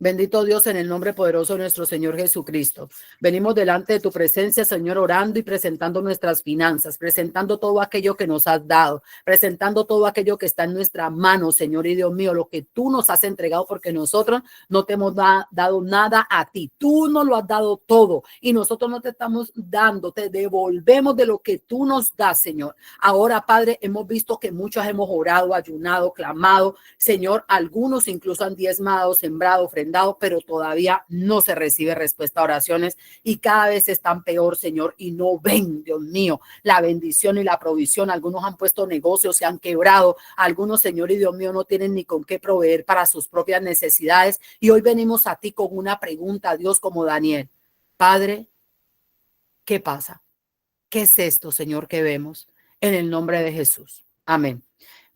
Bendito Dios, en el nombre poderoso de nuestro Señor Jesucristo. Venimos delante de tu presencia, Señor, orando y presentando nuestras finanzas, presentando todo aquello que nos has dado, presentando todo aquello que está en nuestra mano, Señor y Dios mío, lo que tú nos has entregado, porque nosotros no te hemos dado nada a ti. Tú nos lo has dado todo y nosotros no te estamos dando, te devolvemos de lo que tú nos das, Señor. Ahora, Padre, hemos visto que muchos hemos orado, ayunado, clamado, Señor, algunos incluso han diezmado, sembrado, ofrendado, pero todavía no se recibe respuesta a oraciones y cada vez están peor, Señor, y no ven, Dios mío, la bendición y la provisión. Algunos han puesto negocios, se han quebrado, algunos, Señor y Dios mío, no tienen ni con qué proveer para sus propias necesidades. Y hoy venimos a ti con una pregunta, Dios, como Daniel. Padre, ¿qué pasa? ¿Qué es esto, Señor, que vemos? En el nombre de Jesús. Amén.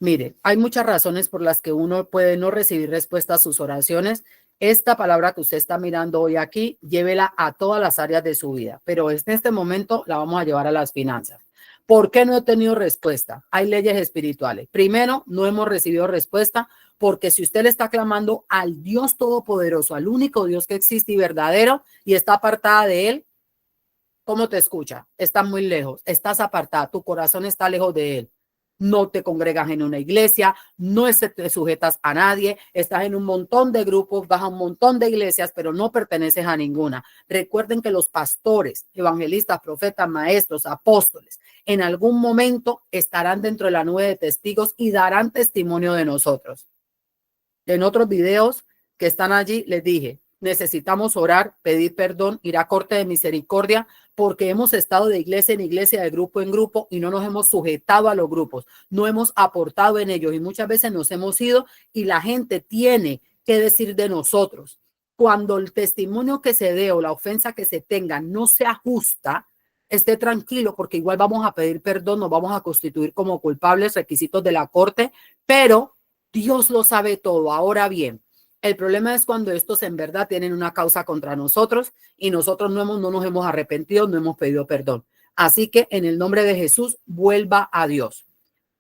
Mire, hay muchas razones por las que uno puede no recibir respuesta a sus oraciones. Esta palabra que usted está mirando hoy aquí, llévela a todas las áreas de su vida, pero en este momento la vamos a llevar a las finanzas. ¿Por qué no he tenido respuesta? Hay leyes espirituales. Primero, no hemos recibido respuesta porque si usted le está clamando al Dios Todopoderoso, al único Dios que existe y verdadero, y está apartada de él, ¿cómo te escucha? Estás muy lejos, estás apartada, tu corazón está lejos de él. No te congregas en una iglesia, no te sujetas a nadie, estás en un montón de grupos, vas a un montón de iglesias, pero no perteneces a ninguna. Recuerden que los pastores, evangelistas, profetas, maestros, apóstoles, en algún momento estarán dentro de la nube de testigos y darán testimonio de nosotros. En otros videos que están allí les dije, necesitamos orar, pedir perdón, ir a corte de misericordia, porque hemos estado de iglesia en iglesia, de grupo en grupo y no nos hemos sujetado a los grupos, no hemos aportado en ellos y muchas veces nos hemos ido y la gente tiene que decir de nosotros. Cuando el testimonio que se dé o la ofensa que se tenga no sea justa, esté tranquilo porque igual vamos a pedir perdón, nos vamos a constituir como culpables, requisitos de la corte, pero Dios lo sabe todo. Ahora bien, el problema es cuando estos en verdad tienen una causa contra nosotros y nosotros no nos hemos arrepentido, no hemos pedido perdón. Así que en el nombre de Jesús, vuelva a Dios.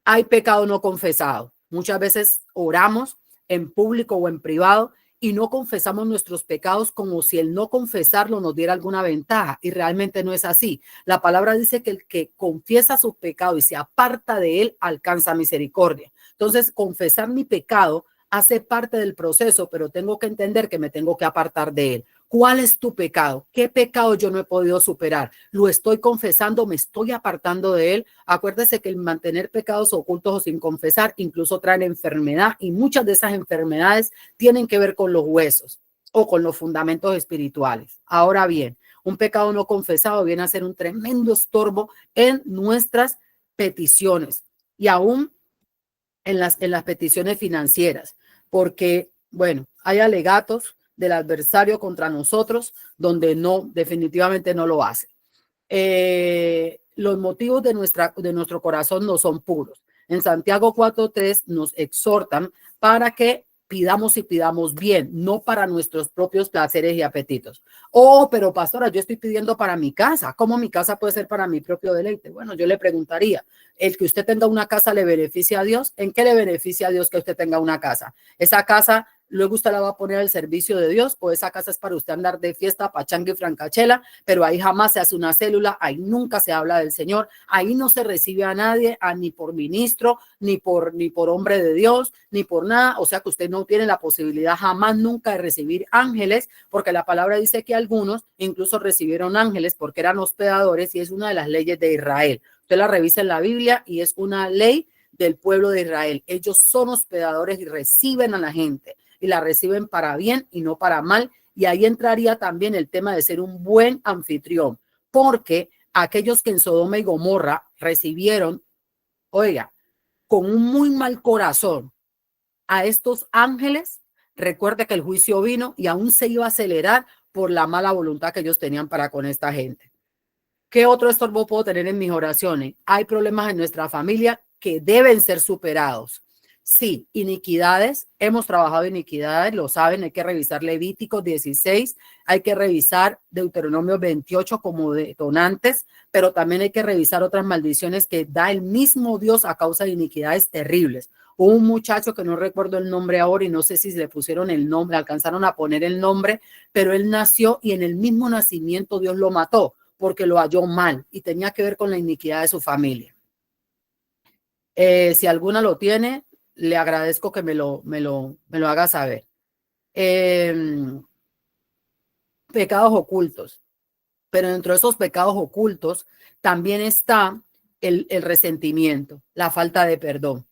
Hay pecado no confesado. Muchas veces oramos en público o en privado y no confesamos nuestros pecados como si el no confesarlo nos diera alguna ventaja y realmente no es así. La palabra dice que el que confiesa su pecado y se aparta de él alcanza misericordia. Entonces, confesar mi pecado hace parte del proceso, pero tengo que entender que me tengo que apartar de él. ¿Cuál es tu pecado? ¿Qué pecado yo no he podido superar? ¿Lo estoy confesando? ¿Me estoy apartando de él? Acuérdese que el mantener pecados ocultos o sin confesar incluso traen enfermedad y muchas de esas enfermedades tienen que ver con los huesos o con los fundamentos espirituales. Ahora bien, un pecado no confesado viene a ser un tremendo estorbo en nuestras peticiones y aún en las peticiones financieras, porque, bueno, hay alegatos del adversario contra nosotros donde no, definitivamente no lo hace. Los motivos de nuestro corazón no son puros. En Santiago 4:3 nos exhortan para que pidamos y pidamos bien, no para nuestros propios placeres y apetitos. Oh, pero pastora, yo estoy pidiendo para mi casa. ¿Cómo mi casa puede ser para mi propio deleite? Bueno, yo le preguntaría, ¿el que usted tenga una casa le beneficia a Dios? ¿En qué le beneficia a Dios que usted tenga una casa? Esa casa luego usted la va a poner al servicio de Dios, o esa casa es para usted andar de fiesta, pachanga y francachela, pero ahí jamás se hace una célula, ahí nunca se habla del Señor, ahí no se recibe a nadie, ni por ministro, ni por hombre de Dios, ni por nada, o sea que usted no tiene la posibilidad jamás nunca de recibir ángeles, porque la palabra dice que algunos incluso recibieron ángeles porque eran hospedadores y es una de las leyes de Israel. Usted la revisa en la Biblia y es una ley del pueblo de Israel. Ellos son hospedadores y reciben a la gente y la reciben para bien y no para mal. Y ahí entraría también el tema de ser un buen anfitrión, porque aquellos que en Sodoma y Gomorra recibieron, oiga, con un muy mal corazón a estos ángeles, recuerde que el juicio vino y aún se iba a acelerar por la mala voluntad que ellos tenían para con esta gente. ¿Qué otro estorbo puedo tener en mis oraciones? Hay problemas en nuestra familia que deben ser superados. Sí, iniquidades, hemos trabajado iniquidades, lo saben, hay que revisar Levíticos 16, hay que revisar Deuteronomio 28 como detonantes, pero también hay que revisar otras maldiciones que da el mismo Dios a causa de iniquidades terribles. Hubo un muchacho que no recuerdo el nombre ahora y no sé si le pusieron el nombre, alcanzaron a poner el nombre, pero él nació y en el mismo nacimiento Dios lo mató porque lo halló mal y tenía que ver con la iniquidad de su familia. Si alguna lo tiene, le agradezco que me lo haga saber. Eh, Pecados ocultos, pero dentro de esos pecados ocultos también está el resentimiento, la falta de perdón.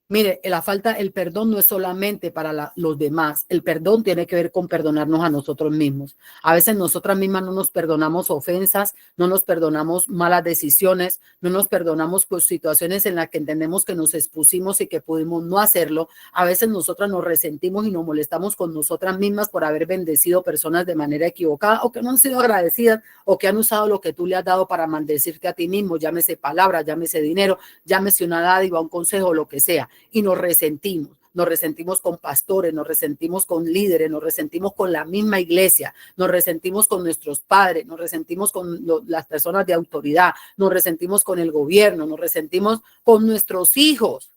Mire, el perdón no es solamente para los demás. El perdón tiene que ver con perdonarnos a nosotros mismos. A veces nosotras mismas no nos perdonamos ofensas, no nos perdonamos malas decisiones, no nos perdonamos pues, situaciones en las que entendemos que nos expusimos y que pudimos no hacerlo. A veces nosotras nos resentimos y nos molestamos con nosotras mismas por haber bendecido personas de manera equivocada o que no han sido agradecidas o que han usado lo que tú le has dado para maldecirte a ti mismo, llámese palabras, llámese dinero, llámese una dádiva, un consejo, lo que sea. Y nos resentimos con pastores, nos resentimos con líderes, nos resentimos con la misma iglesia, nos resentimos con nuestros padres, nos resentimos con las personas de autoridad, nos resentimos con el gobierno, nos resentimos con nuestros hijos,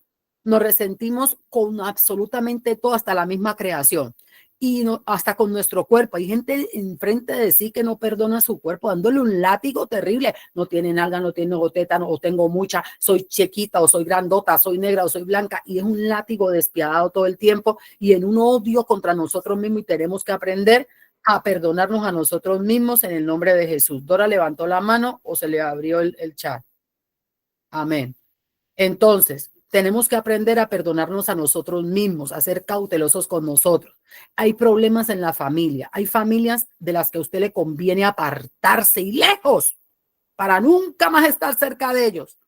nos resentimos con absolutamente todo, hasta la misma creación. Y no, hasta con nuestro cuerpo. Hay gente enfrente de sí que no perdona su cuerpo, dándole un látigo terrible. No tiene nalga, no tiene goteta, no, o tengo mucha, soy chiquita, o soy grandota, soy negra, o soy blanca. Y es un látigo despiadado todo el tiempo y en un odio contra nosotros mismos. Y tenemos que aprender a perdonarnos a nosotros mismos en el nombre de Jesús. Dora levantó la mano o se le abrió el chat. Amén. Entonces, tenemos que aprender a perdonarnos a nosotros mismos, a ser cautelosos con nosotros. Hay problemas en la familia. Hay familias de las que a usted le conviene apartarse y lejos para nunca más estar cerca de ellos.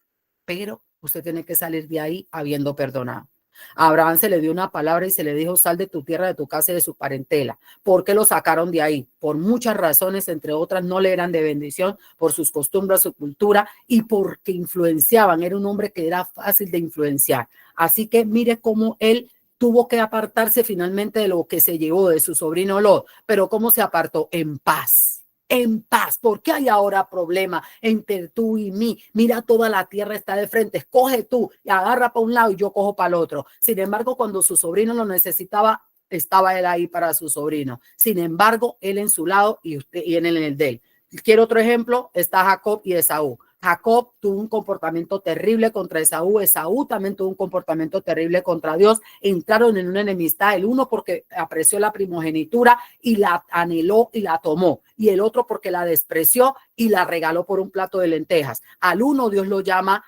Pero usted tiene que salir de ahí habiendo perdonado. A Abraham se le dio una palabra y se le dijo, sal de tu tierra, de tu casa y de su parentela. ¿Por qué lo sacaron de ahí? Por muchas razones, entre otras, no le eran de bendición, por sus costumbres, su cultura y porque influenciaban. Era un hombre que era fácil de influenciar. Así que mire cómo él tuvo que apartarse finalmente de lo que se llevó de su sobrino Lot. Pero ¿cómo se apartó? En paz. En paz, porque hay ahora problema entre tú y mí. Mira, toda la tierra está de frente. Escoge tú y agarra para un lado y yo cojo para el otro. Sin embargo, cuando su sobrino lo necesitaba, estaba él ahí para su sobrino. Sin embargo, él en su lado y usted y él en el de él. Quiero otro ejemplo, está Jacob y Esaú. Jacob tuvo un comportamiento terrible contra Esaú. Esaú también tuvo un comportamiento terrible contra Dios. Entraron en una enemistad, el uno porque apreció la primogenitura y la anheló y la tomó, y el otro porque la despreció y la regaló por un plato de lentejas. Al uno Dios lo llama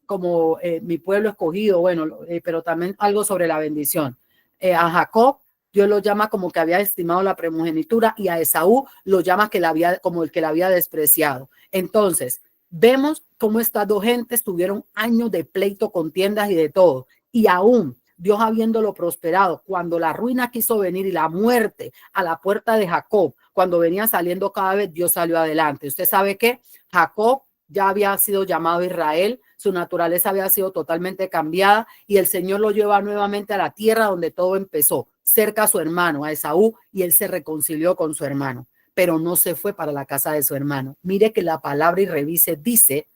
como mi pueblo escogido, bueno, pero también algo sobre la bendición. A Jacob Dios lo llama como que había estimado la primogenitura y a Esaú lo llama que la había, como el que la había despreciado. Entonces, vemos cómo estas dos gentes tuvieron años de pleito, contiendas y de todo. Y aún Dios habiéndolo prosperado, cuando la ruina quiso venir y la muerte a la puerta de Jacob, cuando venía saliendo cada vez, Dios salió adelante. Usted sabe que Jacob ya había sido llamado Israel, su naturaleza había sido totalmente cambiada y el Señor lo lleva nuevamente a la tierra donde todo empezó, cerca a su hermano, a Esaú, y él se reconcilió con su hermano, pero no se fue para la casa de su hermano. Mire que la palabra y revise, dice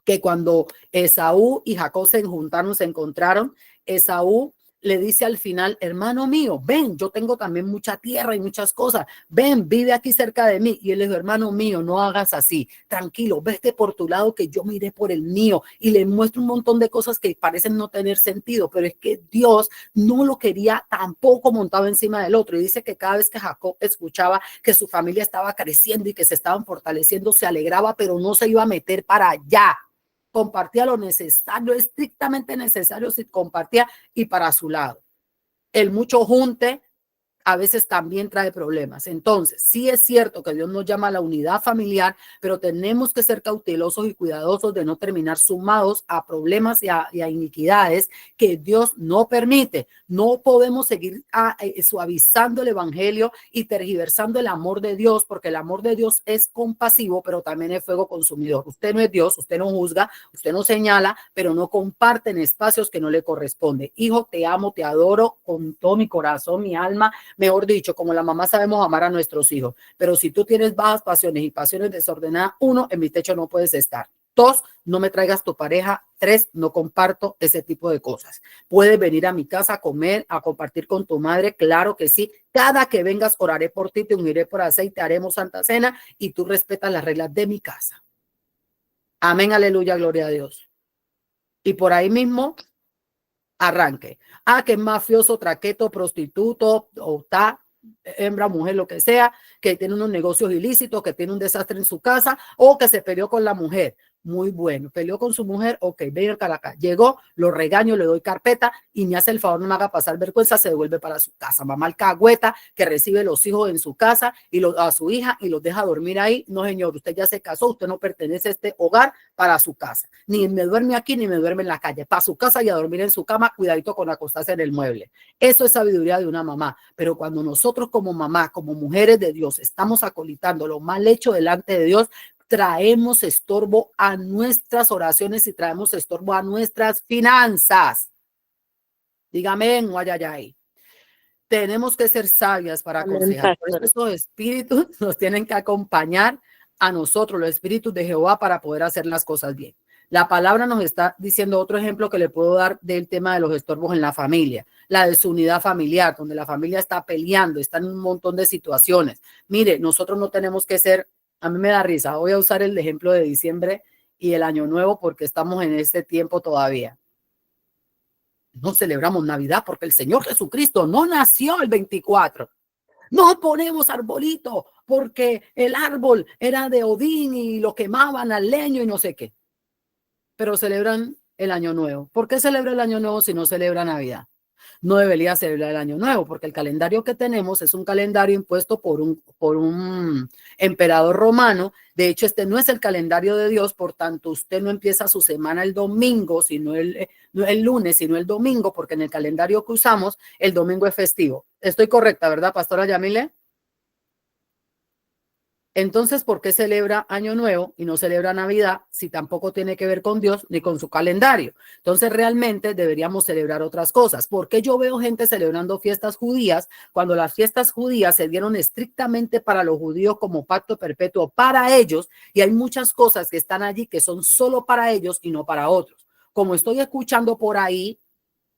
que cuando Esaú y Jacob se juntaron, se encontraron, Esaú le dice al final, hermano mío, ven, yo tengo también mucha tierra y muchas cosas, ven, vive aquí cerca de mí. Y él le dijo, hermano mío, no hagas así, tranquilo, vete por tu lado que yo miré por el mío. Y le muestro un montón de cosas que parecen no tener sentido, pero es que Dios no lo quería tampoco montado encima del otro. Y dice que cada vez que Jacob escuchaba que su familia estaba creciendo y que se estaban fortaleciendo, se alegraba, pero no se iba a meter para allá. Compartía lo necesario, estrictamente necesario, si compartía y para su lado. El mucho junte a veces también trae problemas. Entonces, sí es cierto que Dios nos llama a la unidad familiar, pero tenemos que ser cautelosos y cuidadosos de no terminar sumados a problemas y a iniquidades que Dios no permite. No podemos seguir suavizando el evangelio y tergiversando el amor de Dios, porque el amor de Dios es compasivo, pero también es fuego consumidor. Usted no es Dios, usted no juzga, usted no señala, pero no comparte en espacios que no le corresponde. Hijo, te amo, te adoro con todo mi corazón, mi alma. Mejor dicho, como la mamá sabemos amar a nuestros hijos, pero si tú tienes bajas pasiones y pasiones desordenadas, 1, en mi techo no puedes estar. 2, no me traigas tu pareja. 3, no comparto ese tipo de cosas. Puedes venir a mi casa a comer, a compartir con tu madre, claro que sí. Cada que vengas oraré por ti, te uniré por aceite, haremos santa cena y tú respetas las reglas de mi casa. Amén, aleluya, gloria a Dios. Y por ahí mismo arranque. Que es mafioso, traqueto, prostituto o está hembra, mujer, lo que sea, que tiene unos negocios ilícitos, que tiene un desastre en su casa o que se peleó con la mujer. Muy bueno, peleó con su mujer, ok, ven el Caracas, llegó, lo regaño, le doy carpeta y me hace el favor, no me haga pasar vergüenza, se devuelve para su casa. Mamá alcahueta que recibe los hijos en su casa y a su hija y los deja dormir ahí. No, señor, usted ya se casó, usted no pertenece a este hogar, para su casa. Ni me duerme aquí, ni me duerme en la calle, para su casa y a dormir en su cama, cuidadito con acostarse en el mueble. Eso es sabiduría de una mamá, pero cuando nosotros como mamá, como mujeres de Dios, estamos acolitando lo mal hecho delante de Dios, traemos estorbo a nuestras oraciones y traemos estorbo a nuestras finanzas. Dígame, en guayayay. Tenemos que ser sabias para aconsejar. Por eso esos espíritus nos tienen que acompañar a nosotros, los espíritus de Jehová, para poder hacer las cosas bien. La palabra nos está diciendo otro ejemplo que le puedo dar del tema de los estorbos en la familia, la desunidad familiar, donde la familia está peleando, está en un montón de situaciones. Mire, nosotros no tenemos que ser, a mí me da risa, voy a usar el ejemplo de diciembre y el año nuevo porque estamos en este tiempo todavía. No celebramos Navidad porque el Señor Jesucristo no nació el 24. No ponemos arbolito porque el árbol era de Odín y lo quemaban al leño y no sé qué. Pero celebran el Año Nuevo. ¿Por qué celebra el Año Nuevo si no celebra Navidad? No debería celebrar el Año Nuevo porque el calendario que tenemos es un calendario impuesto por un emperador romano. De hecho, este no es el calendario de Dios, por tanto, usted no empieza su semana el domingo, sino el lunes, sino el domingo, porque en el calendario que usamos, el domingo es festivo. Estoy correcta, ¿verdad, pastora Yamile? Entonces, ¿por qué celebra Año Nuevo y no celebra Navidad si tampoco tiene que ver con Dios ni con su calendario? Entonces, realmente deberíamos celebrar otras cosas. ¿Por qué yo veo gente celebrando fiestas judías cuando las fiestas judías se dieron estrictamente para los judíos como pacto perpetuo para ellos y hay muchas cosas que están allí que son solo para ellos y no para otros? Como estoy escuchando por ahí,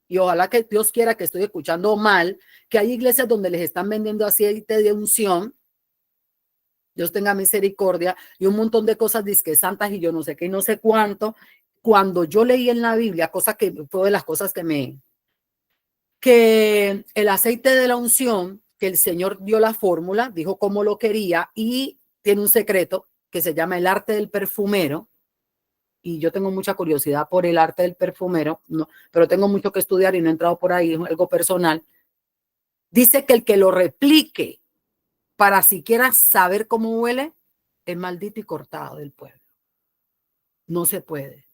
y ojalá que Dios quiera que estoy escuchando mal, que hay iglesias donde les están vendiendo aceite de unción, Dios tenga misericordia, y un montón de cosas disque santas y yo no sé qué y no sé cuánto. Cuando yo leí en la Biblia, cosa que fue de las cosas que el aceite de la unción, que el Señor dio la fórmula, dijo cómo lo quería y tiene un secreto que se llama el arte del perfumero. Y yo tengo mucha curiosidad por el arte del perfumero, no, pero tengo mucho que estudiar y no he entrado por ahí, es algo personal. Dice que el que lo replique para siquiera saber cómo huele, es maldito y cortado del pueblo. No se puede.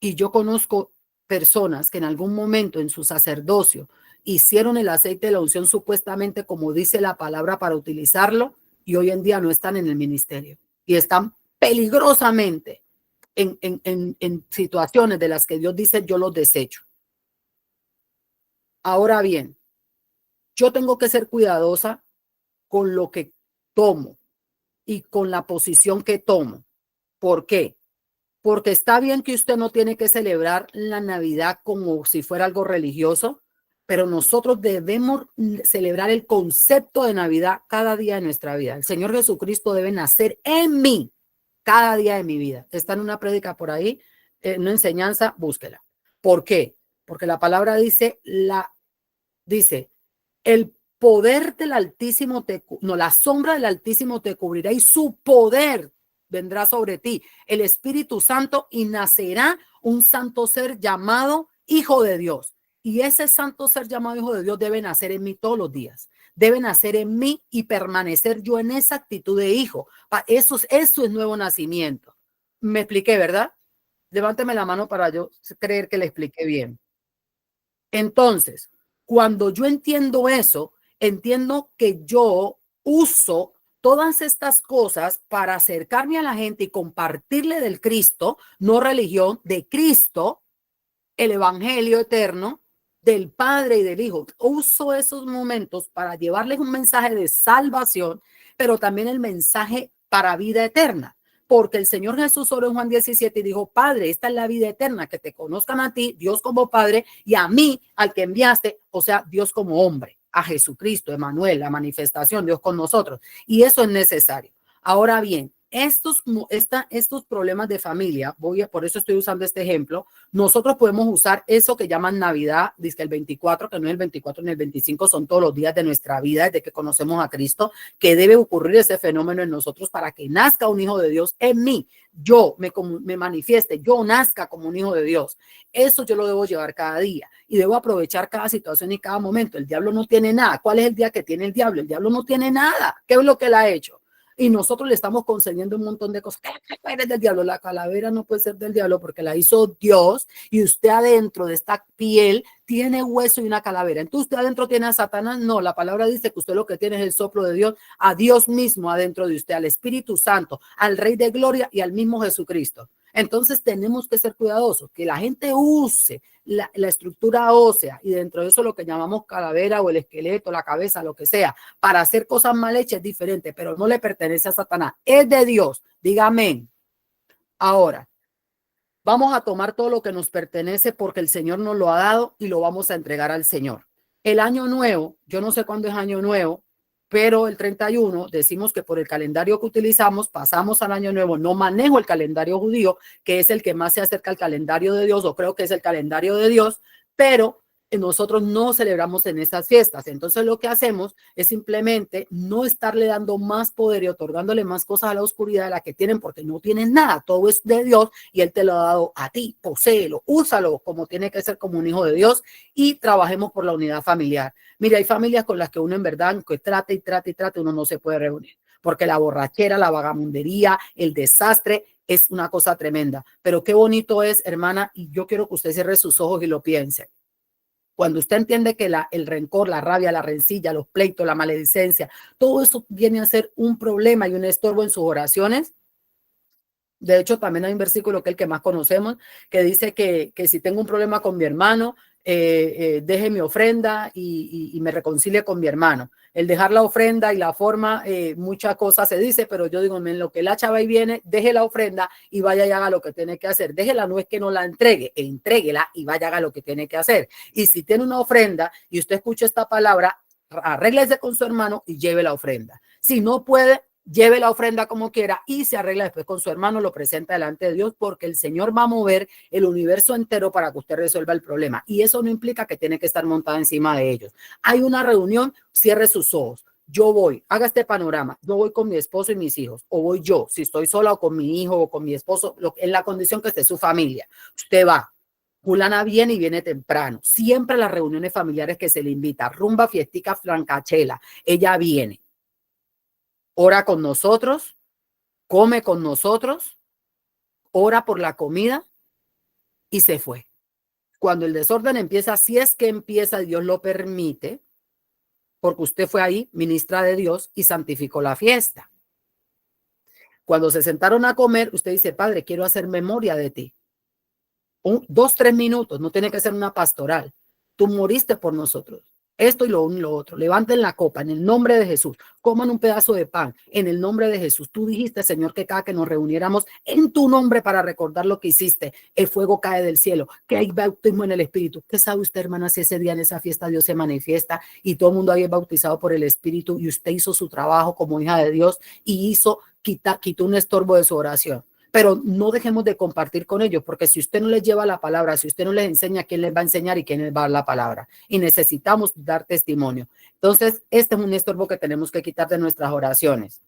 Y yo conozco personas que en algún momento en su sacerdocio hicieron el aceite de la unción supuestamente como dice la palabra para utilizarlo y hoy en día no están en el ministerio y están peligrosamente en situaciones de las que Dios dice yo los desecho. Ahora bien, yo tengo que ser cuidadosa con lo que tomo y con la posición que tomo. ¿Por qué? Porque está bien que usted no tiene que celebrar la Navidad como si fuera algo religioso, pero nosotros debemos celebrar el concepto de Navidad cada día de nuestra vida. El Señor Jesucristo debe nacer en mí cada día de mi vida. Está en una prédica por ahí, una enseñanza, búsquela. ¿Por qué? Porque la palabra dice, el poder del Altísimo la sombra del Altísimo te cubrirá y su poder vendrá sobre ti, el Espíritu Santo, y nacerá un santo ser llamado Hijo de Dios. Y ese santo ser llamado hijo de Dios debe nacer en mí todos los días. Debe nacer en mí y permanecer yo en esa actitud de hijo. Eso es nuevo nacimiento. Me expliqué, ¿verdad? Levánteme la mano para yo creer que le expliqué bien. Entonces, cuando yo entiendo eso, entiendo que yo uso todas estas cosas para acercarme a la gente y compartirle del Cristo, no religión, de Cristo, el evangelio eterno del Padre y del Hijo. Uso esos momentos para llevarles un mensaje de salvación, pero también el mensaje para vida eterna. Porque el Señor Jesús oró en Juan 17 y dijo, Padre, esta es la vida eterna, que te conozcan a ti, Dios como Padre, y a mí, al que enviaste, o sea, Dios como hombre, a Jesucristo, Emmanuel, la manifestación, Dios con nosotros. Y eso es necesario. Ahora bien, estos problemas de familia, por eso estoy usando este ejemplo, nosotros podemos usar eso que llaman Navidad, dice el 24, que no es el 24 ni el 25, son todos los días de nuestra vida desde que conocemos a Cristo, que debe ocurrir ese fenómeno en nosotros para que nazca un hijo de Dios en mí, yo me manifieste, yo nazca como un hijo de Dios. Eso yo lo debo llevar cada día y debo aprovechar cada situación y cada momento. El diablo no tiene nada. ¿Cuál es el día que tiene el diablo? El diablo no tiene nada. ¿Qué es lo que él ha hecho? Y nosotros le estamos concediendo un montón de cosas. ¿Qué eres del diablo? La calavera no puede ser del diablo porque la hizo Dios y usted adentro de esta piel tiene hueso y una calavera. Entonces usted adentro tiene a Satanás. No, la palabra dice que usted lo que tiene es el soplo de Dios, a Dios mismo adentro de usted, al Espíritu Santo, al Rey de Gloria y al mismo Jesucristo. Entonces tenemos que ser cuidadosos, que la gente use la estructura ósea y dentro de eso lo que llamamos calavera o el esqueleto, la cabeza, lo que sea, para hacer cosas mal hechas es diferente, pero no le pertenece a Satanás, es de Dios. Diga amén. Ahora, vamos a tomar todo lo que nos pertenece porque el Señor nos lo ha dado y lo vamos a entregar al Señor. El año nuevo, yo no sé cuándo es año nuevo, pero el 31 decimos que por el calendario que utilizamos pasamos al año nuevo. No manejo el calendario judío, que es el que más se acerca al calendario de Dios, o creo que es el calendario de Dios, pero nosotros no celebramos en estas fiestas. Entonces lo que hacemos es simplemente no estarle dando más poder y otorgándole más cosas a la oscuridad de la que tienen, porque no tienen nada. Todo es de Dios y Él te lo ha dado a ti. Poséelo, úsalo como tiene que ser, como un hijo de Dios, y trabajemos por la unidad familiar. Mira, hay familias con las que uno en verdad, que trate y trate y trate, uno no se puede reunir, porque la borrachera, la vagamundería, el desastre es una cosa tremenda. Pero qué bonito es, hermana, y yo quiero que usted cierre sus ojos y lo piense. Cuando usted entiende que el rencor, la rabia, la rencilla, los pleitos, la maledicencia, todo eso viene a ser un problema y un estorbo en sus oraciones. De hecho, también hay un versículo que es el que más conocemos, que dice que si tengo un problema con mi hermano, deje mi ofrenda y me reconcilie con mi hermano. El dejar la ofrenda y la forma, muchas cosas se dice, pero yo digo, en lo que la chava y viene, deje la ofrenda y vaya y haga lo que tiene que hacer. Déjela, no es que no la entregue, entréguela y vaya y haga lo que tiene que hacer. Y si tiene una ofrenda y usted escucha esta palabra, arréglese con su hermano y lleve la ofrenda. Si no puede, lleve la ofrenda como quiera y se arregla después con su hermano, lo presenta delante de Dios, porque el Señor va a mover el universo entero para que usted resuelva el problema. Y eso no implica que tiene que estar montada encima de ellos. Hay una reunión, cierre sus ojos. Yo voy, haga este panorama. Yo voy con mi esposo y mis hijos, o voy yo, si estoy sola o con mi hijo o con mi esposo, en la condición que esté su familia. Usted va. Fulana viene y viene temprano. Siempre las reuniones familiares que se le invita, rumba, fiestica, francachela, ella viene. Ora con nosotros, come con nosotros, ora por la comida y se fue. Cuando el desorden empieza, si es que empieza, Dios lo permite, porque usted fue ahí, ministra de Dios, y santificó la fiesta. Cuando se sentaron a comer, usted dice, Padre, quiero hacer memoria de ti. 2, 3 minutos, no tiene que ser una pastoral. Tú moriste por nosotros. Esto y lo uno y lo otro. Levanten la copa en el nombre de Jesús. Coman un pedazo de pan en el nombre de Jesús. Tú dijiste, Señor, que cada que nos reuniéramos en tu nombre para recordar lo que hiciste, el fuego cae del cielo, que hay bautismo en el Espíritu. ¿Qué sabe usted, hermana, si ese día en esa fiesta Dios se manifiesta y todo el mundo ahí es bautizado por el Espíritu y usted hizo su trabajo como hija de Dios y quitó un estorbo de su oración? Pero no dejemos de compartir con ellos, porque si usted no les lleva la palabra, si usted no les enseña, ¿quién les va a enseñar y quién les va a dar la palabra? Y necesitamos dar testimonio. Entonces, este es un estorbo que tenemos que quitar de nuestras oraciones.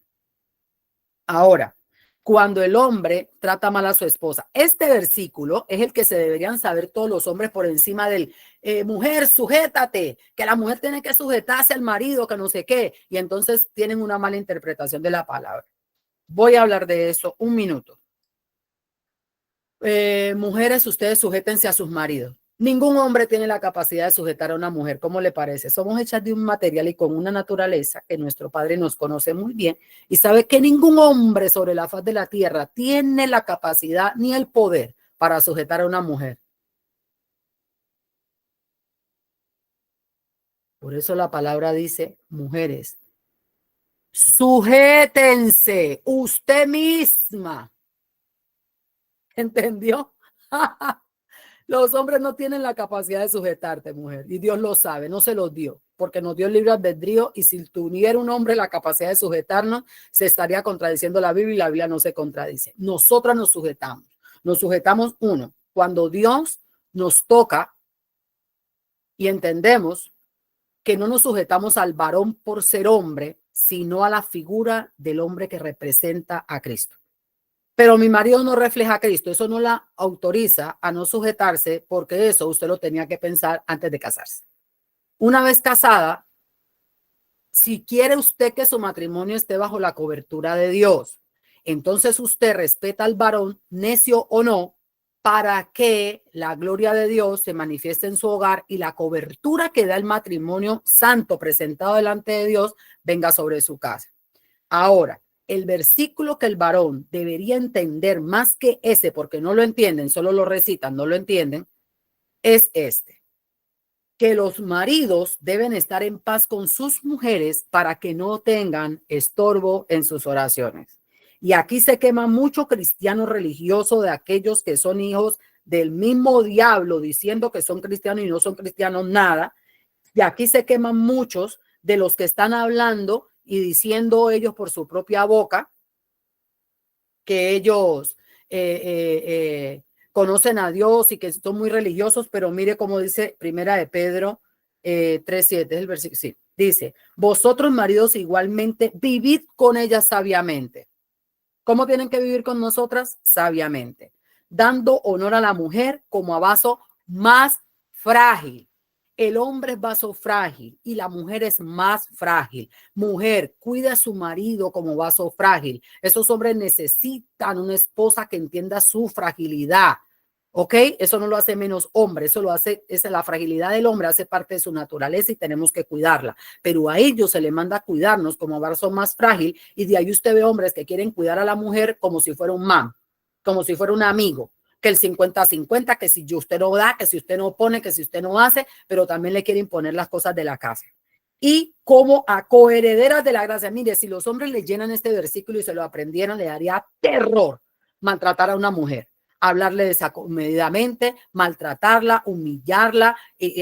Ahora, cuando el hombre trata mal a su esposa. Este versículo es el que se deberían saber todos los hombres por encima del mujer, sujétate, que la mujer tiene que sujetarse al marido, que no sé qué, y entonces tienen una mala interpretación de la palabra. Voy a hablar de eso un minuto. Mujeres, ustedes sujétense a sus maridos. Ningún hombre tiene la capacidad de sujetar a una mujer. ¿Cómo le parece? Somos hechas de un material y con una naturaleza que nuestro Padre nos conoce muy bien y sabe que ningún hombre sobre la faz de la tierra tiene la capacidad ni el poder para sujetar a una mujer. Por eso la palabra dice, mujeres, sujétense usted misma. ¿Entendió? Los hombres no tienen la capacidad de sujetarte, mujer, y Dios lo sabe, no se los dio, porque nos dio el libre albedrío, y si tuviera un hombre la capacidad de sujetarnos, se estaría contradiciendo la Biblia, y la Biblia no se contradice. Nosotras nos sujetamos uno, cuando Dios nos toca y entendemos que no nos sujetamos al varón por ser hombre, sino a la figura del hombre que representa a Cristo. Pero mi marido no refleja a Cristo, eso no la autoriza a no sujetarse, porque eso usted lo tenía que pensar antes de casarse. Una vez casada, si quiere usted que su matrimonio esté bajo la cobertura de Dios, entonces usted respeta al varón, necio o no, para que la gloria de Dios se manifieste en su hogar y la cobertura que da el matrimonio santo presentado delante de Dios venga sobre su casa. Ahora, el versículo que el varón debería entender más que ese, porque no lo entienden, solo lo recitan, no lo entienden, es este: que los maridos deben estar en paz con sus mujeres para que no tengan estorbo en sus oraciones. Y aquí se quema mucho cristiano religioso de aquellos que son hijos del mismo diablo, diciendo que son cristianos y no son cristianos nada. Y aquí se queman muchos de los que están hablando y diciendo ellos por su propia boca que ellos conocen a Dios y que son muy religiosos, pero mire cómo dice Primera de Pedro 3:7, es el versículo, sí, dice, vosotros maridos igualmente vivid con ellas sabiamente. ¿Cómo tienen que vivir con nosotras? Sabiamente, dando honor a la mujer como a vaso más frágil. El hombre es vaso frágil y la mujer es más frágil. Mujer, cuida a su marido como vaso frágil. Esos hombres necesitan una esposa que entienda su fragilidad. ¿Ok? Eso no lo hace menos hombre, eso lo hace, es la fragilidad del hombre, hace parte de su naturaleza y tenemos que cuidarla. Pero a ellos se le manda a cuidarnos como vaso más frágil y de ahí usted ve hombres que quieren cuidar a la mujer como si fuera un man, como si fuera un amigo, que el 50-50, que si usted no da, que si usted no pone, que si usted no hace, pero también le quiere imponer las cosas de la casa. Y como a coherederas de la gracia, mire, si los hombres le llenan este versículo y se lo aprendieran, le daría terror maltratar a una mujer, hablarle desacomedidamente, maltratarla, humillarla,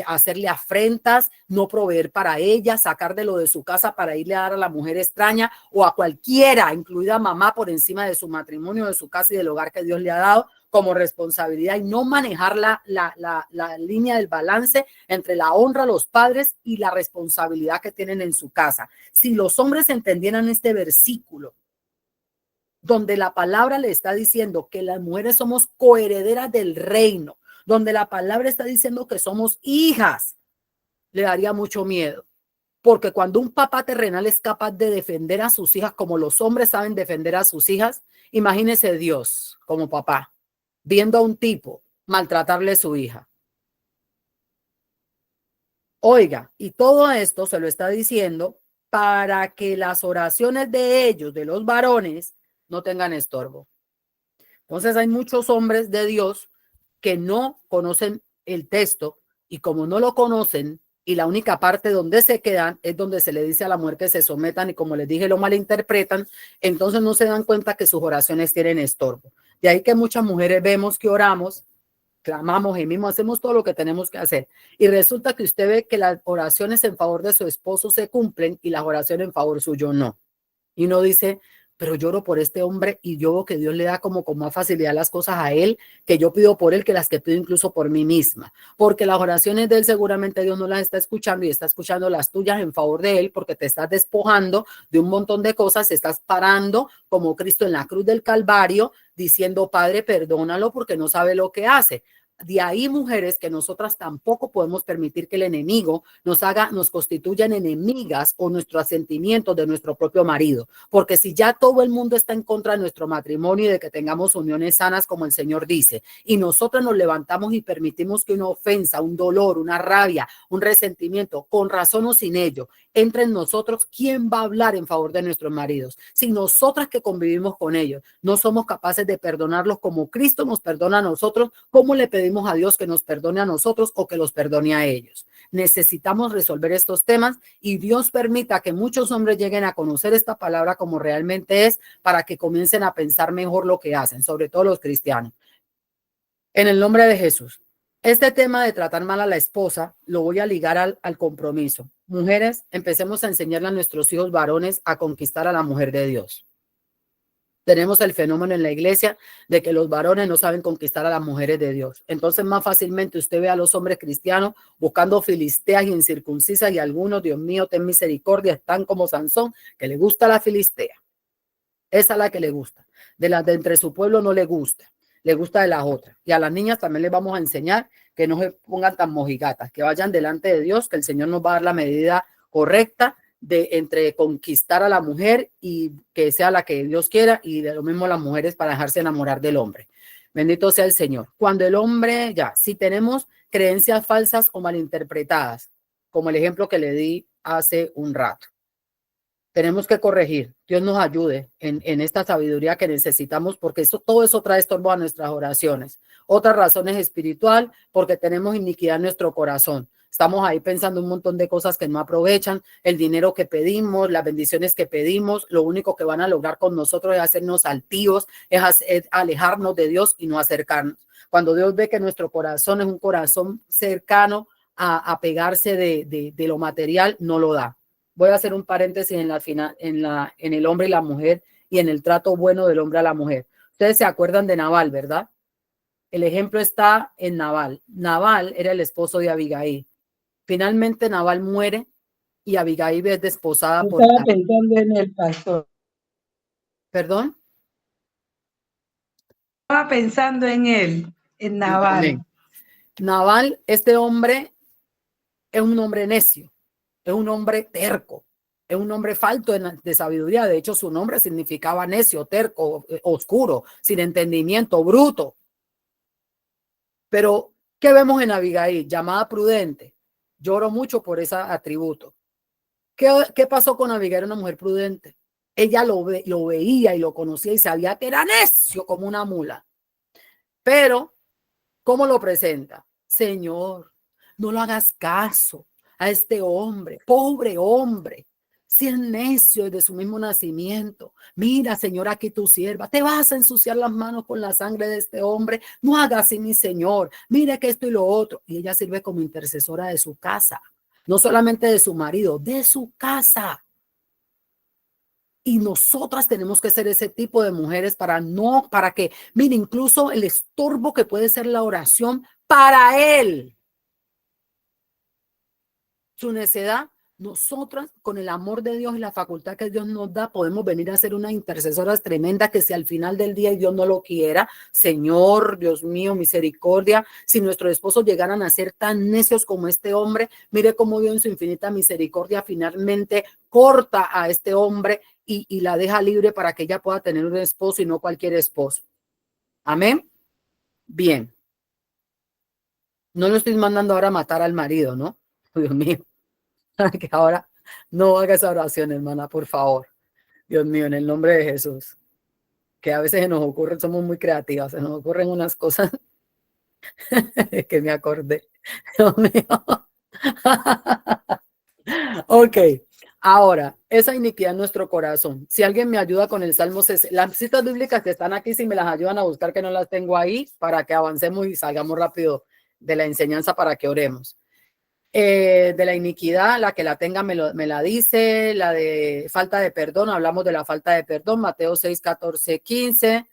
hacerle afrentas, no proveer para ella, sacar de lo de su casa para irle a dar a la mujer extraña o a cualquiera, incluida a mamá, por encima de su matrimonio, de su casa y del hogar que Dios le ha dado como responsabilidad, y no manejar la línea del balance entre la honra a los padres y la responsabilidad que tienen en su casa. Si los hombres entendieran este versículo, donde la palabra le está diciendo que las mujeres somos coherederas del reino, donde la palabra está diciendo que somos hijas, le daría mucho miedo. Porque cuando un papá terrenal es capaz de defender a sus hijas como los hombres saben defender a sus hijas, imagínese Dios como papá, viendo a un tipo maltratarle a su hija. Oiga, y todo esto se lo está diciendo para que las oraciones de ellos, de los varones, no tengan estorbo. Entonces hay muchos hombres de Dios que no conocen el texto y como no lo conocen y la única parte donde se quedan es donde se le dice a la mujer que se sometan y como les dije lo malinterpretan, entonces no se dan cuenta que sus oraciones tienen estorbo. De ahí que muchas mujeres vemos que oramos, clamamos, gemimos, hacemos todo lo que tenemos que hacer y resulta que usted ve que las oraciones en favor de su esposo se cumplen y las oraciones en favor suyo no. Y uno dice, pero lloro por este hombre y yo veo que Dios le da como con más facilidad las cosas a él, que yo pido por él, que las que pido incluso por mí misma, porque las oraciones de él seguramente Dios no las está escuchando y está escuchando las tuyas en favor de él, porque te estás despojando de un montón de cosas, estás parando como Cristo en la cruz del Calvario, diciendo, Padre, perdónalo porque no sabe lo que hace. De ahí, mujeres, que nosotras tampoco podemos permitir que el enemigo nos constituya en enemigas o nuestros sentimientos de nuestro propio marido. Porque si ya todo el mundo está en contra de nuestro matrimonio y de que tengamos uniones sanas, como el Señor dice, y nosotros nos levantamos y permitimos que una ofensa, un dolor, una rabia, un resentimiento, con razón o sin ello, entre en nosotros, ¿quién va a hablar en favor de nuestros maridos? Si nosotras que convivimos con ellos no somos capaces de perdonarlos como Cristo nos perdona a nosotros, ¿cómo le pedimos a Dios que nos perdone a nosotros o que los perdone a ellos? Necesitamos resolver estos temas y Dios permita que muchos hombres lleguen a conocer esta palabra como realmente es, para que comiencen a pensar mejor lo que hacen, sobre todo los cristianos. En el nombre de Jesús. Este tema de tratar mal a la esposa lo voy a ligar al compromiso. Mujeres, empecemos a enseñarle a nuestros hijos varones a conquistar a la mujer de Dios. Tenemos el fenómeno en la iglesia de que los varones no saben conquistar a las mujeres de Dios. Entonces, más fácilmente usted ve a los hombres cristianos buscando filisteas y incircuncisas, y algunos, Dios mío, ten misericordia, están como Sansón, que le gusta la filistea. Esa es la que le gusta. De las de entre su pueblo no le gusta. Le gusta de las otras. Y a las niñas también les vamos a enseñar que no se pongan tan mojigatas, que vayan delante de Dios, que el Señor nos va a dar la medida correcta de entre conquistar a la mujer y que sea la que Dios quiera, y de lo mismo las mujeres para dejarse enamorar del hombre. Bendito sea el Señor. Cuando el hombre, si tenemos creencias falsas o malinterpretadas, como el ejemplo que le di hace un rato, tenemos que corregir. Dios nos ayude en esta sabiduría que necesitamos, porque todo eso trae estorbo a nuestras oraciones. Otra razón es espiritual, porque tenemos iniquidad en nuestro corazón. Estamos ahí pensando un montón de cosas que no aprovechan, el dinero que pedimos, las bendiciones que pedimos, lo único que van a lograr con nosotros es hacernos altivos, es alejarnos de Dios y no acercarnos. Cuando Dios ve que nuestro corazón es un corazón cercano a pegarse de lo material, no lo da. Voy a hacer un paréntesis en el hombre y la mujer y en el trato bueno del hombre a la mujer. Ustedes se acuerdan de Nabal, ¿verdad? El ejemplo está en Nabal. Nabal era el esposo de Abigail. Finalmente Nabal muere y Abigail es desposada por Estaba pensando en el pastor. ¿Perdón? Estaba pensando en él, en Nabal. Amén. Nabal, este hombre es un hombre necio, es un hombre terco, es un hombre falto de sabiduría. De hecho, su nombre significaba necio, terco, oscuro, sin entendimiento, bruto. Pero, ¿qué vemos en Abigail? Llamada prudente. Lloro mucho por ese atributo. ¿Qué pasó con Abigail? Una mujer prudente. Ella lo veía y lo conocía y sabía que era necio como una mula. Pero, ¿cómo lo presenta? Señor, no lo hagas caso a este hombre, pobre hombre, si es necio desde su mismo nacimiento. Mira, Señor, aquí tu sierva, te vas a ensuciar las manos con la sangre de este hombre. No hagas así, mi Señor. Mira que esto y lo otro. Y ella sirve como intercesora de su casa, no solamente de su marido, de su casa. Y nosotras tenemos que ser ese tipo de mujeres para que, mire, incluso el estorbo que puede ser la oración para él, su necedad, nosotras con el amor de Dios y la facultad que Dios nos da, podemos venir a ser unas intercesoras tremendas, que si al final del día y Dios no lo quiera, Señor, Dios mío, misericordia, si nuestros esposos llegaran a ser tan necios como este hombre, mire cómo Dios en su infinita misericordia finalmente corta a este hombre y la deja libre para que ella pueda tener un esposo y no cualquier esposo. Amén. Bien. No lo estoy mandando ahora a matar al marido, ¿no? Dios mío. Que ahora no haga esa oración, hermana, por favor. Dios mío, en el nombre de Jesús. Que a veces se nos ocurre, somos muy creativas, se nos ocurren unas cosas que me acordé. Dios mío. Ok, ahora, esa iniquidad en nuestro corazón. Si alguien me ayuda con el Salmo 60, las citas bíblicas que están aquí, si me las ayudan a buscar, que no las tengo ahí, para que avancemos y salgamos rápido de la enseñanza para que oremos. De la iniquidad, la que la tenga me la dice. La de falta de perdón, hablamos de la falta de perdón, Mateo 6, 14, 15.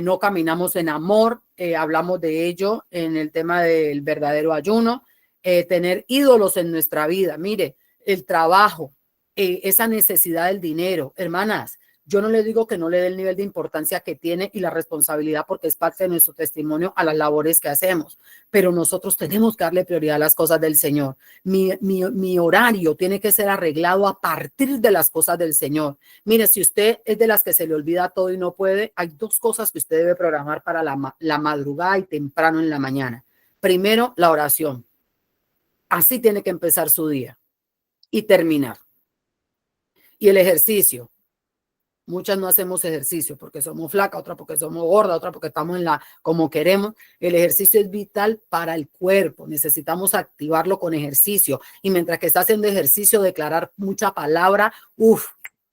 No caminamos en amor, hablamos de ello en el tema del verdadero ayuno. Tener ídolos en nuestra vida, mire, el trabajo, esa necesidad del dinero. Hermanas, yo no le digo que no le dé el nivel de importancia que tiene y la responsabilidad, porque es parte de nuestro testimonio a las labores que hacemos, pero nosotros tenemos que darle prioridad a las cosas del Señor. Mi horario tiene que ser arreglado a partir de las cosas del Señor. Mire, si usted es de las que se le olvida todo y no puede, hay dos cosas que usted debe programar para la madrugada y temprano en la mañana. Primero, la oración. Así tiene que empezar su día y terminar. Y el ejercicio. Muchas no hacemos ejercicio porque somos flacas, otra porque somos gordas, otra porque estamos en la como queremos. El ejercicio es vital para el cuerpo. Necesitamos activarlo con ejercicio. Y mientras que está haciendo ejercicio, declarar mucha palabra,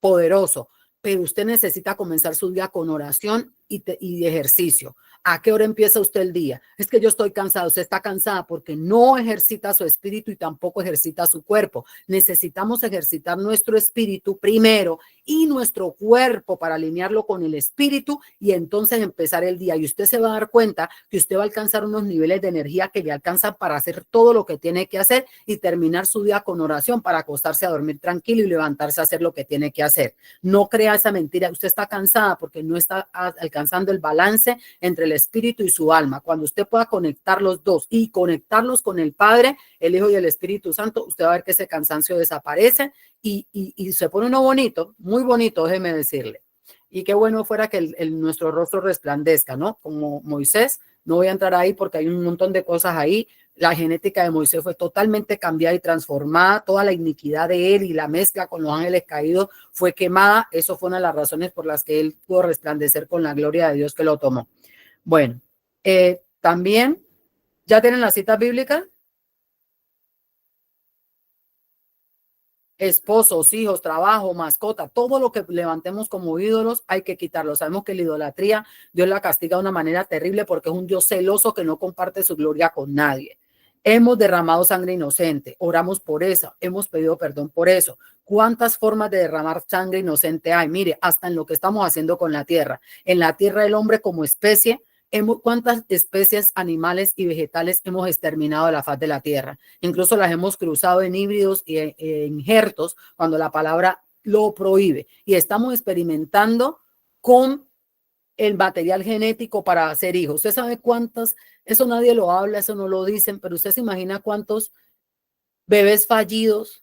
poderoso. Pero usted necesita comenzar su día con oración y ejercicio. ¿A qué hora empieza usted el día? Es que yo estoy cansado. Usted está cansada porque no ejercita su espíritu y tampoco ejercita su cuerpo. Necesitamos ejercitar nuestro espíritu primero y nuestro cuerpo para alinearlo con el espíritu y entonces empezar el día. Y usted se va a dar cuenta que usted va a alcanzar unos niveles de energía que le alcanzan para hacer todo lo que tiene que hacer y terminar su día con oración para acostarse a dormir tranquilo y levantarse a hacer lo que tiene que hacer. No crea esa mentira. Usted está cansada porque no está alcanzando el balance entre el espíritu y su alma. Cuando usted pueda conectar los dos y conectarlos con el Padre, el Hijo y el Espíritu Santo, usted va a ver que ese cansancio desaparece y se pone uno bonito, muy bonito, déjeme decirle. Y qué bueno fuera que nuestro rostro resplandezca, ¿no? Como Moisés. No voy a entrar ahí porque hay un montón de cosas ahí. La genética de Moisés fue totalmente cambiada y transformada. Toda la iniquidad de él y la mezcla con los ángeles caídos fue quemada. Eso fue una de las razones por las que él pudo resplandecer con la gloria de Dios que lo tomó. Bueno, también, ¿ya tienen las citas bíblicas? Esposos, hijos, trabajo, mascota, todo lo que levantemos como ídolos hay que quitarlo. Sabemos que la idolatría Dios la castiga de una manera terrible porque es un Dios celoso que no comparte su gloria con nadie. Hemos derramado sangre inocente, oramos por eso, hemos pedido perdón por eso. ¿Cuántas formas de derramar sangre inocente hay? Mire, hasta en lo que estamos haciendo con la tierra. En la tierra el hombre como especie, ¿cuántas especies animales y vegetales hemos exterminado de la faz de la tierra? Incluso las hemos cruzado en híbridos y en injertos cuando la palabra lo prohíbe. Y estamos experimentando con el material genético para hacer hijos. Usted sabe cuántas, eso nadie lo habla, eso no lo dicen, pero usted se imagina cuántos bebés fallidos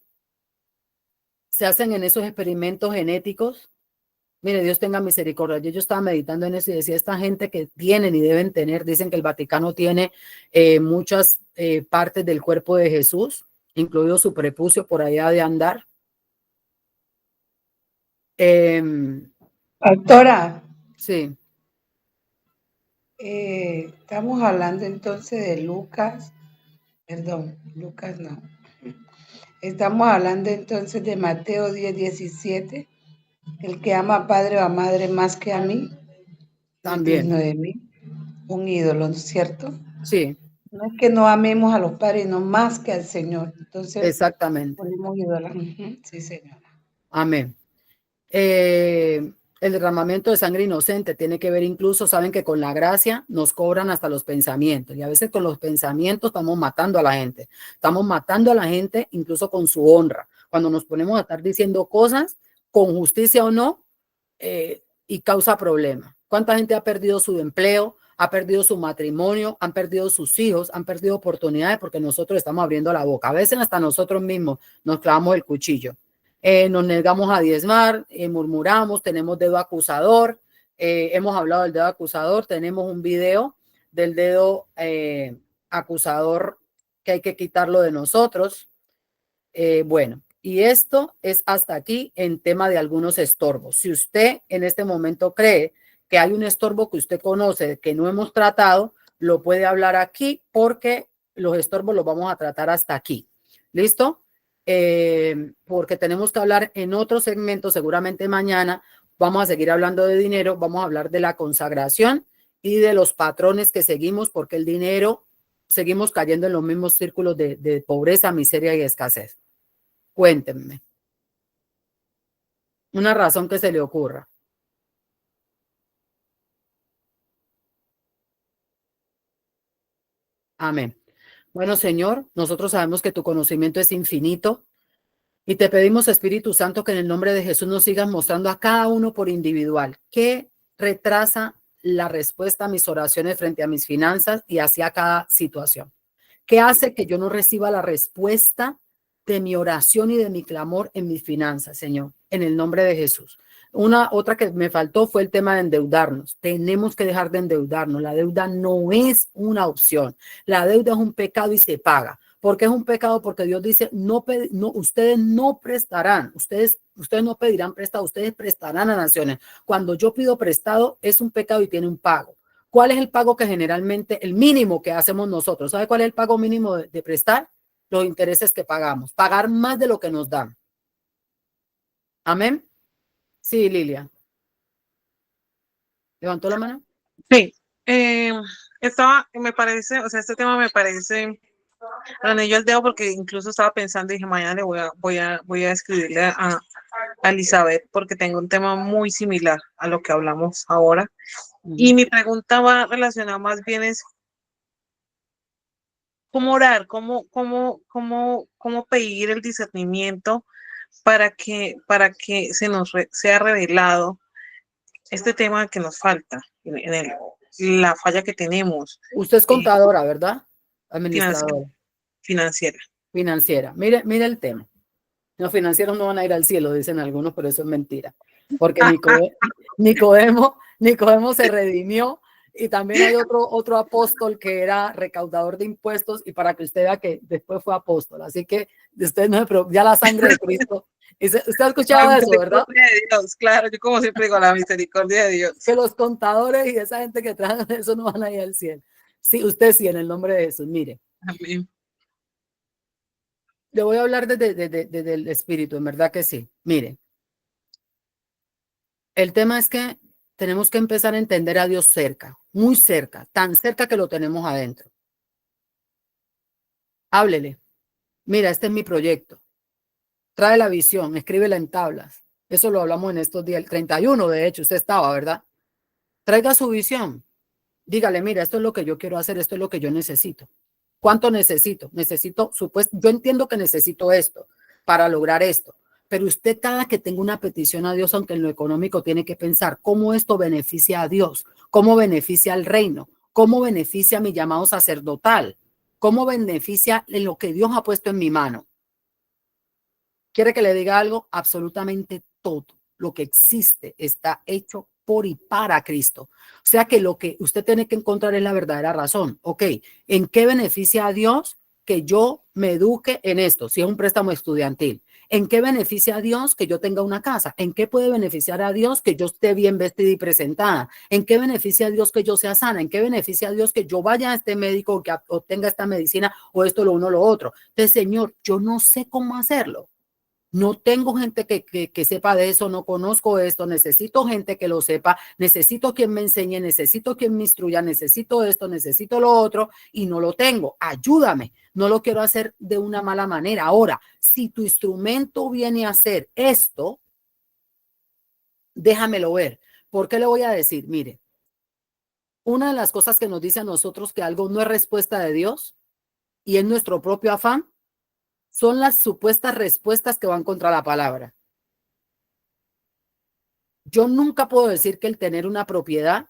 se hacen en esos experimentos genéticos. Mire, Dios tenga misericordia. Yo estaba meditando en eso y decía, esta gente que tienen y deben tener, dicen que el Vaticano tiene muchas partes del cuerpo de Jesús, incluido su prepucio por allá de andar. Pastora. Sí. Estamos hablando entonces de Lucas, perdón, Lucas no. Estamos hablando entonces de Mateo 10, 17. El que ama a padre o a madre más que a mí, no es digno de mí. Un ídolo, ¿no es cierto? Sí. No es que no amemos a los padres, no más que al Señor. Entonces, exactamente. Ponemos ídolos. Sí, señora. Amén. El derramamiento de sangre inocente tiene que ver incluso, saben que con la gracia nos cobran hasta los pensamientos y a veces con los pensamientos estamos matando a la gente. Estamos matando a la gente incluso con su honra. Cuando nos ponemos a estar diciendo cosas con justicia o no y causa problemas. ¿Cuánta gente ha perdido su empleo? Ha perdido su matrimonio, han perdido sus hijos, han perdido oportunidades porque nosotros estamos abriendo la boca. A veces hasta nosotros mismos nos clavamos el cuchillo. Nos negamos a diezmar, murmuramos, tenemos dedo acusador, hemos hablado del dedo acusador, tenemos un video del dedo acusador que hay que quitarlo de nosotros. Bueno, y esto es hasta aquí en tema de algunos estorbos. Si usted en este momento cree que hay un estorbo que usted conoce, que no hemos tratado, lo puede hablar aquí porque los estorbos los vamos a tratar hasta aquí. ¿Listo? Porque tenemos que hablar en otro segmento, seguramente mañana vamos a seguir hablando de dinero, vamos a hablar de la consagración y de los patrones que seguimos, porque el dinero seguimos cayendo en los mismos círculos de pobreza, miseria y escasez? Cuéntenme. Una razón que se le ocurra. Amén. Bueno, Señor, nosotros sabemos que tu conocimiento es infinito y te pedimos, Espíritu Santo, que en el nombre de Jesús nos sigas mostrando a cada uno por individual qué retrasa la respuesta a mis oraciones frente a mis finanzas y hacia cada situación. ¿Qué hace que yo no reciba la respuesta de mi oración y de mi clamor en mis finanzas, Señor? En el nombre de Jesús. Otra que me faltó fue el tema de endeudarnos. Tenemos que dejar de endeudarnos. La deuda no es una opción. La deuda es un pecado y se paga. ¿Por qué es un pecado? Porque Dios dice, ustedes no prestarán, ustedes no pedirán prestado, ustedes prestarán a naciones. Cuando yo pido prestado, es un pecado y tiene un pago. ¿Cuál es el pago que generalmente, el mínimo que hacemos nosotros? ¿Sabe cuál es el pago mínimo de prestar? Los intereses que pagamos, pagar más de lo que nos dan. Amén. Sí, Lilia. ¿Levantó la mano? Sí, me parece, o sea, este tema me parece, anillo al dedo porque incluso estaba pensando y dije, mañana le voy a escribirle a Elizabeth porque tengo un tema muy similar a lo que hablamos ahora. Y mi pregunta va relacionada más bien es, ¿cómo orar? ¿Cómo pedir el discernimiento para que sea revelado este tema que nos falta la falla que tenemos? Usted es contadora, ¿verdad? Administradora. Financiera. Financiera. Mire el tema. Los financieros no van a ir al cielo, dicen algunos, pero eso es mentira. Porque Nicodemo se redimió y también hay otro apóstol que era recaudador de impuestos y para que usted vea que después fue apóstol. Así que usted no se preocupe, ya la sangre de Cristo. Usted ha escuchado eso, ¿verdad? De Dios, claro, yo como siempre digo, la misericordia de Dios. Que los contadores y esa gente que traen eso no van a ir al cielo. Sí, usted sí, en el nombre de Jesús. Mire. Amén. Le voy a hablar desde el espíritu, en verdad que sí. Mire, el tema es que tenemos que empezar a entender a Dios cerca, muy cerca, tan cerca que lo tenemos adentro. Háblele. Mira, este es mi proyecto. Trae la visión, escríbela en tablas. Eso lo hablamos en estos días, el 31, de hecho, usted estaba, ¿verdad? Traiga su visión. Dígale, mira, esto es lo que yo quiero hacer, esto es lo que yo necesito. ¿Cuánto necesito? Yo entiendo que necesito esto para lograr esto, pero usted cada que tenga una petición a Dios, aunque en lo económico, tiene que pensar cómo esto beneficia a Dios, cómo beneficia al reino, cómo beneficia mi llamado sacerdotal, cómo beneficia en lo que Dios ha puesto en mi mano. ¿Quiere que le diga algo? Absolutamente todo lo que existe está hecho por y para Cristo. O sea que lo que usted tiene que encontrar es la verdadera razón. Ok, ¿en qué beneficia a Dios que yo me eduque en esto? Si es un préstamo estudiantil. ¿En qué beneficia a Dios que yo tenga una casa? ¿En qué puede beneficiar a Dios que yo esté bien vestida y presentada? ¿En qué beneficia a Dios que yo sea sana? ¿En qué beneficia a Dios que yo vaya a este médico o que obtenga esta medicina o esto, lo uno, lo otro? Entonces, Señor, yo no sé cómo hacerlo. No tengo gente que sepa de eso, no conozco esto, necesito gente que lo sepa, necesito quien me enseñe, necesito quien me instruya, necesito esto, necesito lo otro y no lo tengo. Ayúdame, no lo quiero hacer de una mala manera. Ahora, si tu instrumento viene a hacer esto, déjamelo ver. ¿Por qué le voy a decir? Mire, una de las cosas que nos dice a nosotros que algo no es respuesta de Dios y es nuestro propio afán, son las supuestas respuestas que van contra la palabra. Yo nunca puedo decir que el tener una propiedad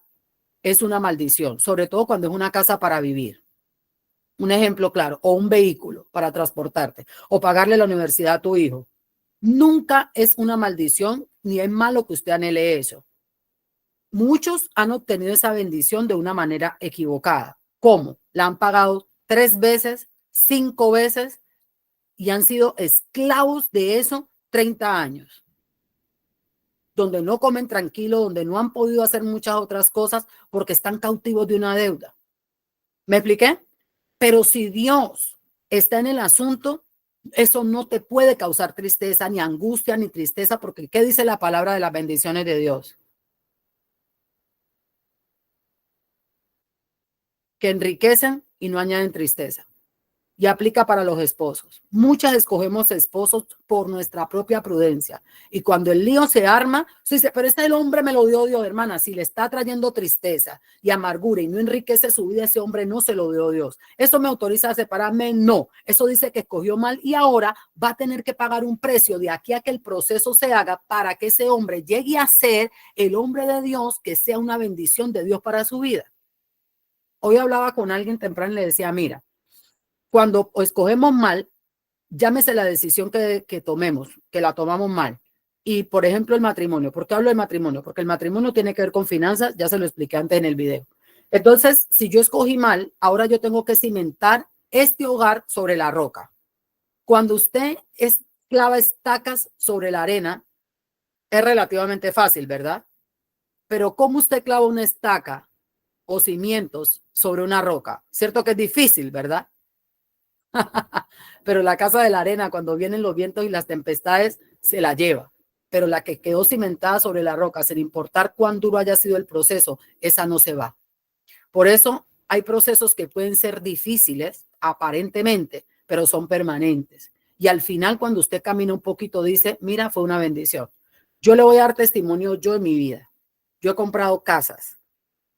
es una maldición, sobre todo cuando es una casa para vivir. Un ejemplo claro, o un vehículo para transportarte, o pagarle la universidad a tu hijo. Nunca es una maldición, ni es malo que usted anhele eso. Muchos han obtenido esa bendición de una manera equivocada. ¿Cómo? La han pagado 3 veces, 5 veces y han sido esclavos de eso 30 años. Donde no comen tranquilo, donde no han podido hacer muchas otras cosas porque están cautivos de una deuda. ¿Me expliqué? Pero si Dios está en el asunto, eso no te puede causar tristeza, ni angustia, ni tristeza, porque ¿qué dice la palabra de las bendiciones de Dios? Que enriquecen y no añaden tristeza. Y aplica para los esposos. Muchas escogemos esposos por nuestra propia prudencia. Y cuando el lío se arma, se dice, pero este el hombre me lo dio Dios, hermana. Si le está trayendo tristeza y amargura y no enriquece su vida, ese hombre no se lo dio Dios. ¿Eso me autoriza a separarme? No. Eso dice que escogió mal y ahora va a tener que pagar un precio de aquí a que el proceso se haga para que ese hombre llegue a ser el hombre de Dios, que sea una bendición de Dios para su vida. Hoy hablaba con alguien temprano y le decía, mira, cuando escogemos mal, llámese la decisión que tomemos, que la tomamos mal. Y, por ejemplo, el matrimonio. ¿Por qué hablo del matrimonio? Porque el matrimonio tiene que ver con finanzas, ya se lo expliqué antes en el video. Entonces, si yo escogí mal, ahora yo tengo que cimentar este hogar sobre la roca. Cuando usted clava estacas sobre la arena, es relativamente fácil, ¿verdad? Pero ¿cómo usted clava una estaca o cimientos sobre una roca? Cierto que es difícil, ¿verdad? Pero la casa de la arena, cuando vienen los vientos y las tempestades, se la lleva. Pero la que quedó cimentada sobre la roca, sin importar cuán duro haya sido el proceso, esa no se va. Por eso hay procesos que pueden ser difíciles, aparentemente, pero son permanentes. Y al final, cuando usted camina un poquito, dice, mira, fue una bendición. Yo le voy a dar testimonio yo en mi vida. Yo he comprado casas,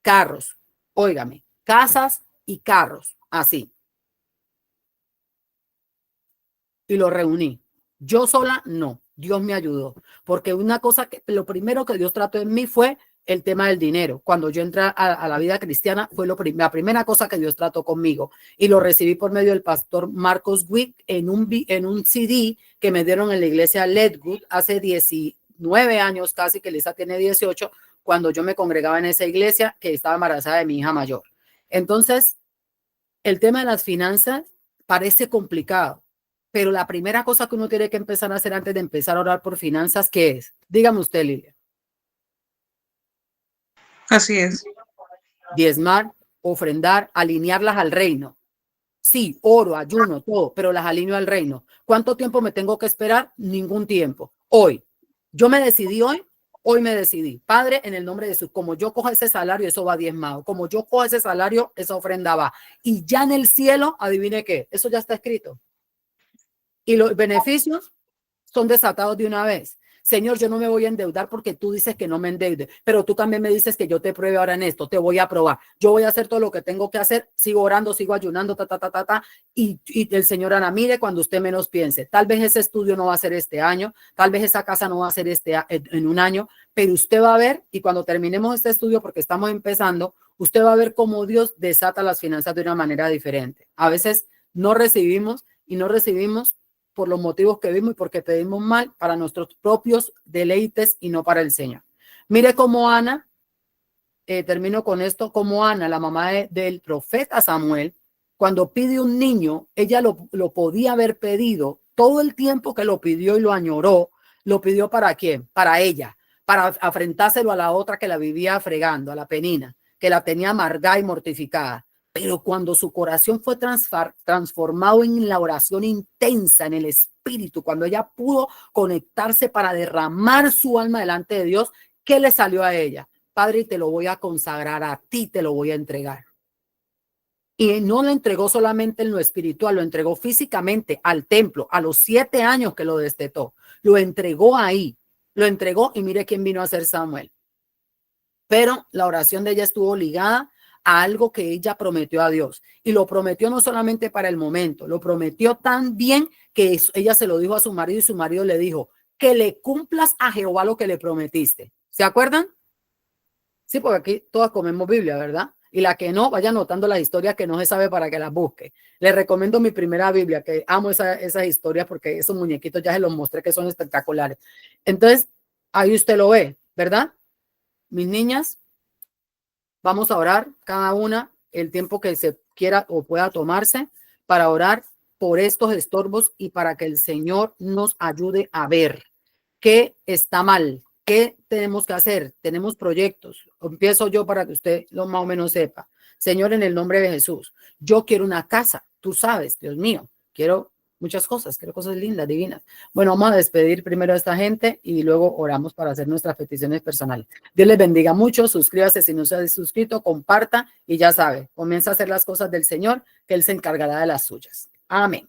carros, óigame, casas y carros, así. Y lo reuní. Yo sola, no. Dios me ayudó. Porque una cosa que lo primero que Dios trató en mí fue el tema del dinero. Cuando yo entré a la vida cristiana, fue la primera cosa que Dios trató conmigo. Y lo recibí por medio del pastor Marcos Wick en un CD que me dieron en la iglesia Ledwood hace 19 años casi, que Lisa tiene 18, cuando yo me congregaba en esa iglesia, que estaba embarazada de mi hija mayor. Entonces, el tema de las finanzas parece complicado. Pero la primera cosa que uno tiene que empezar a hacer antes de empezar a orar por finanzas, ¿qué es? Dígame usted, Lilia. Así es. Diezmar, ofrendar, alinearlas al reino. Sí, oro, ayuno, todo, pero las alineo al reino. ¿Cuánto tiempo me tengo que esperar? Ningún tiempo. Hoy. Yo me decidí hoy me decidí. Padre, en el nombre de Jesús, como yo cojo ese salario, eso va diezmado. Como yo cojo ese salario, esa ofrenda va. Y ya en el cielo, adivine qué, eso ya está escrito. Y los beneficios son desatados de una vez. Señor, yo no me voy a endeudar porque tú dices que no me endeude, pero tú también me dices que yo te pruebe ahora en esto, te voy a probar. Yo voy a hacer todo lo que tengo que hacer, sigo orando, sigo ayunando, y el Señor hará, mire, cuando usted menos piense. Tal vez ese estudio no va a ser este año, tal vez esa casa no va a ser en un año, pero usted va a ver, y cuando terminemos este estudio, porque estamos empezando, usted va a ver cómo Dios desata las finanzas de una manera diferente. A veces no recibimos por los motivos que vimos y porque pedimos mal para nuestros propios deleites y no para el Señor. Mire cómo Ana, termino con esto, como Ana, la mamá del profeta Samuel, cuando pide un niño, ella lo podía haber pedido todo el tiempo que lo pidió y lo añoró. ¿Lo pidió para quién? Para ella, para afrentárselo a la otra que la vivía fregando, a la Penina, que la tenía amargada y mortificada. Pero cuando su corazón fue transformado en la oración intensa, en el espíritu, cuando ella pudo conectarse para derramar su alma delante de Dios, ¿qué le salió a ella? Padre, te lo voy a consagrar, a ti te lo voy a entregar. Y no le entregó solamente en lo espiritual, lo entregó físicamente al templo, a los 7 años que lo destetó. Lo entregó ahí, lo entregó y mire quién vino a ser Samuel. Pero la oración de ella estuvo ligada a algo que ella prometió a Dios. Y lo prometió no solamente para el momento, lo prometió tan bien que ella se lo dijo a su marido y su marido le dijo, que le cumplas a Jehová lo que le prometiste. ¿Se acuerdan? Sí, porque aquí todas comemos Biblia, ¿verdad? Y la que no, vaya anotando las historias que no se sabe para que las busque. Les recomiendo mi primera Biblia, que amo esas historias porque esos muñequitos ya se los mostré que son espectaculares. Entonces, ahí usted lo ve, ¿verdad? Mis niñas, vamos a orar cada una el tiempo que se quiera o pueda tomarse para orar por estos estorbos y para que el Señor nos ayude a ver qué está mal, qué tenemos que hacer. Tenemos proyectos. Empiezo yo para que usted lo más o menos sepa. Señor, en el nombre de Jesús, yo quiero una casa. Tú sabes, Dios mío, quiero muchas cosas, quiero cosas lindas, divinas. Bueno, vamos a despedir primero a esta gente y luego oramos para hacer nuestras peticiones personales. Dios les bendiga mucho, suscríbase si no se ha suscrito, comparta y ya sabe, comienza a hacer las cosas del Señor, que Él se encargará de las suyas. Amén.